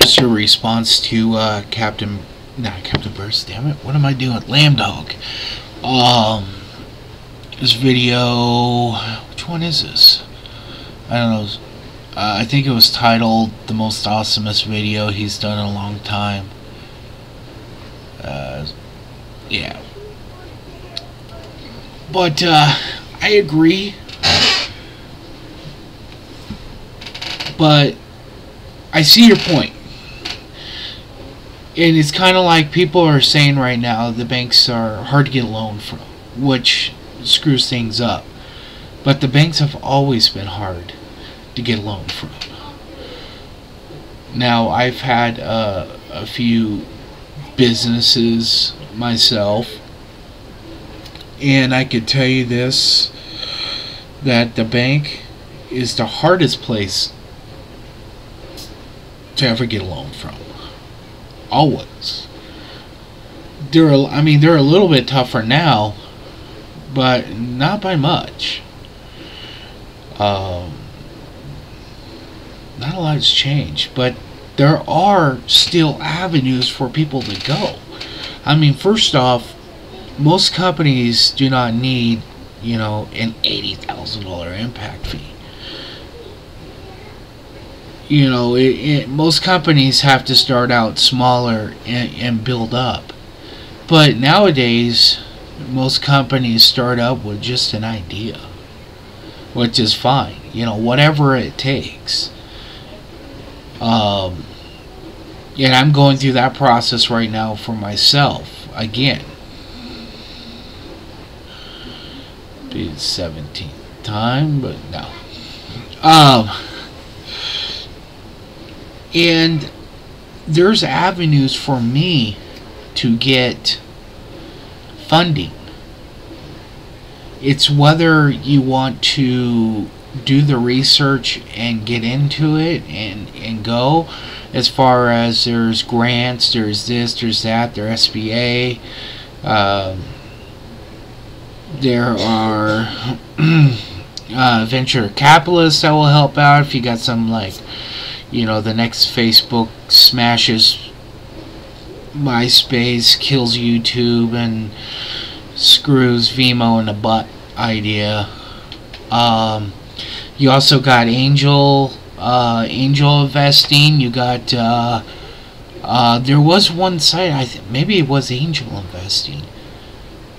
just a response to not Captain Burst, damn it, what am I doing? Lambdog. This video, which one is this? I don't know. I think it was titled "The Most Awesomest Video He's Done in a Long Time." Yeah. But I agree. But I see your point. And it's kind of like people are saying right now the banks are hard to get a loan from, which screws things up. But the banks have always been hard to get a loan from. Now, I've had a few businesses myself, and I could tell you this, that the bank is the hardest place to ever get a loan from. Always. They're a little bit tougher now, but not by much. Not a lot has changed, but there are still avenues for people to go. I mean, first off, most companies do not need, an $80,000 impact fee. Most companies have to start out smaller and build up. But nowadays, most companies start up with just an idea, which is fine. Whatever it takes. And I'm going through that process right now for myself. Again, be the 17th time, but no. And there's avenues for me to get funding. It's whether you want to do the research and get into it and go. As far as there's grants, there's this, there's that, there's SBA. There are venture capitalists that will help out if you got some, like, the next Facebook smashes MySpace, kills YouTube, and screws Vimeo in the butt idea. You also got angel investing. You got there was one site, maybe it was Angel Investing.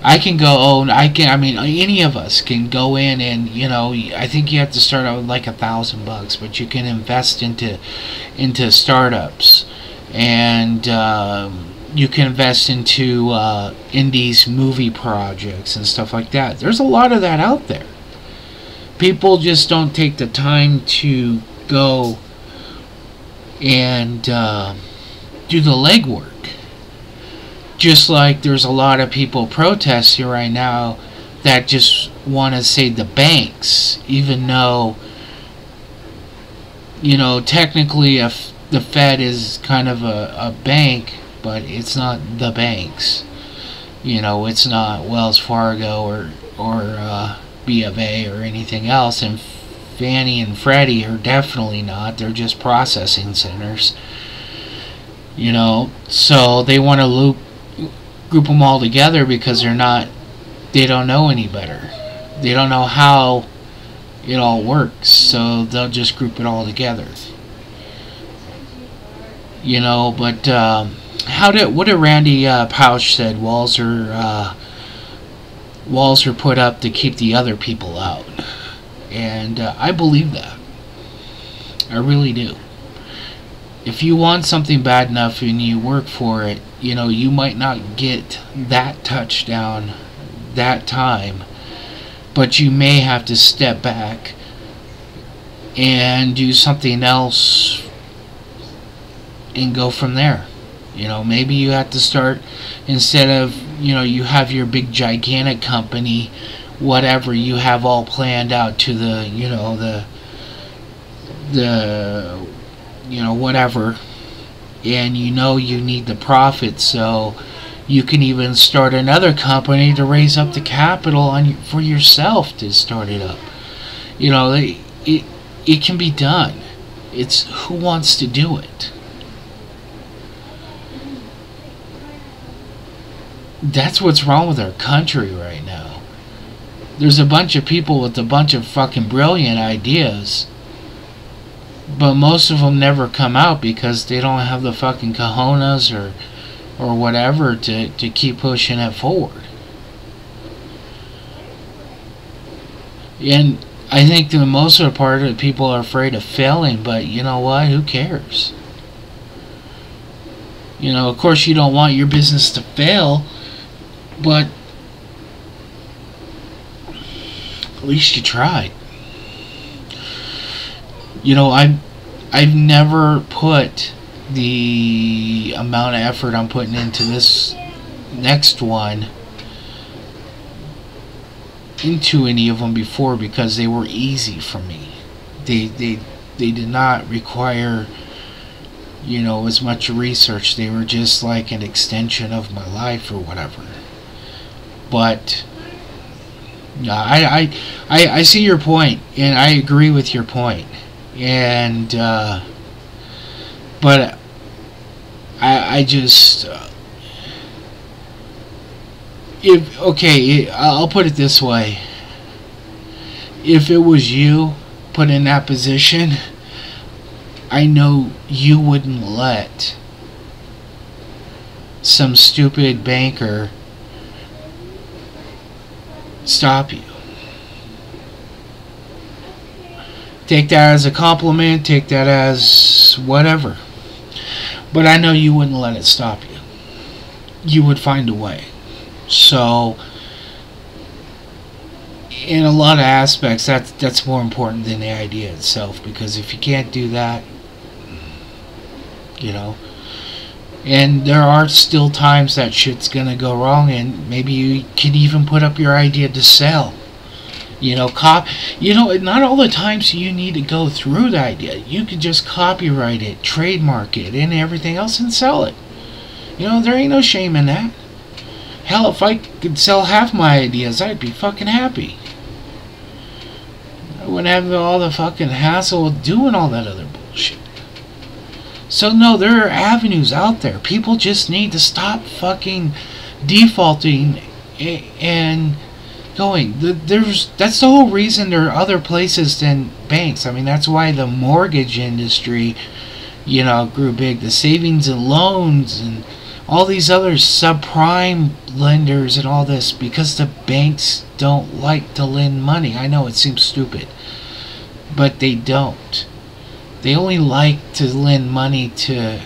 Any of us can go in and, I think you have to start out with like $1,000, but you can invest into startups, and you can invest into indies movie projects and stuff like that. There's a lot of that out there. People just don't take the time to go and do the legwork. Just like there's a lot of people protesting right now that just want to say the banks, even though, technically the Fed is kind of a bank, but it's not the banks. It's not Wells Fargo or B of A or anything else, and Fannie and Freddie are definitely not. They're just processing centers. So they want to group them all together because they don't know any better. They don't know how it all works, so they'll just group it all together. But what did Randy Pausch said? Walls are put up to keep the other people out, and I believe that. I really do. If you want something bad enough and you work for it, you might not get that touchdown that time, but you may have to step back and do something else and go from there. Maybe you have to start, instead of, you have your big gigantic company, whatever, you have all planned out to the whatever, and you need the profit, so you can even start another company to raise up the capital for yourself to start it up. It can be done. It's who wants to do it. That's what's wrong with our country right now. There's a bunch of people with a bunch of fucking brilliant ideas, but most of them never come out because they don't have the fucking cojones or whatever to keep pushing it forward. And I think the most of the part of people are afraid of failing, but you know what? Who cares? You know, of course you don't want your business to fail, but at least you tried. You know, I've never put the amount of effort I'm putting into this next one into any of them before because they were easy for me. They did not require, you know, as much research. They were just like an extension of my life or whatever. But I see your point, and I agree with your point. And but I just I'll put it this way. If it was you put in that position, I know you wouldn't let some stupid banker stop you. Take that as a compliment, take that as whatever. But I know you wouldn't let it stop you. You would find a way. So, in a lot of aspects, that's more important than the idea itself. Because if you can't do that, you know, and there are still times that shit's gonna go wrong, and maybe you can even put up your idea to sell. You know, not all the times you need to go through the idea. You could just copyright it, trademark it, and everything else and sell it. You know, there ain't no shame in that. Hell, if I could sell half my ideas, I'd be fucking happy. I wouldn't have all the fucking hassle of doing all that other bullshit. So no, there are avenues out there. People just need to stop fucking defaulting and going. That's the whole reason there are other places than banks. I mean, that's why the mortgage industry, you know, grew big. The savings and loans and all these other subprime lenders and all this, because the banks don't like to lend money. I know it seems stupid, but they don't. They only like to lend money to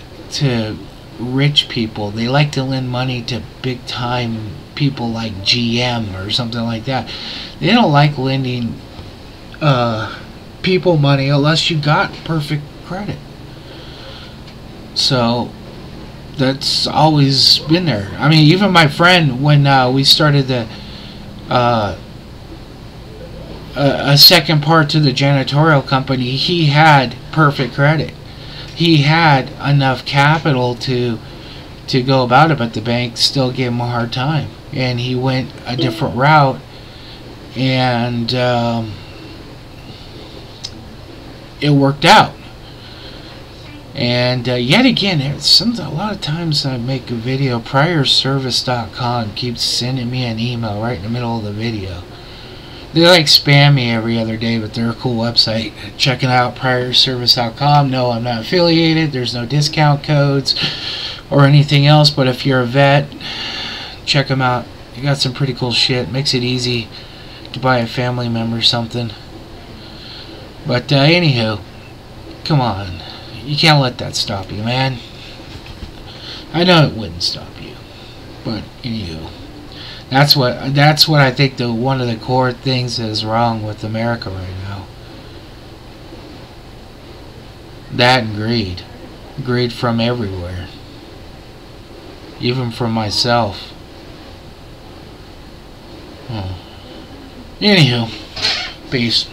rich people. They like to lend money to big time people like GM or something like that. They don't like lending people money unless you got perfect credit. So that's always been there. I mean, even my friend, when we started the a second part to the janitorial company, he had perfect credit. He had enough capital to go about it, but the bank still gave him a hard time, and he went a different route, and it worked out. And yet again, a lot of times I make a video, PriorService.com keeps sending me an email right in the middle of the video. They like spam me every other day, but they're a cool website. Check it out, PriorService.com. No, I'm not affiliated. There's no discount codes or anything else, but if you're a vet, check them out. You got some pretty cool shit. Makes it easy to buy a family member something. But anywho, come on. You can't let that stop you, man. I know it wouldn't stop you, but anywho, that's what I think one of the core things that is wrong with America right now. That and greed from everywhere, even from myself. Anywho, peace.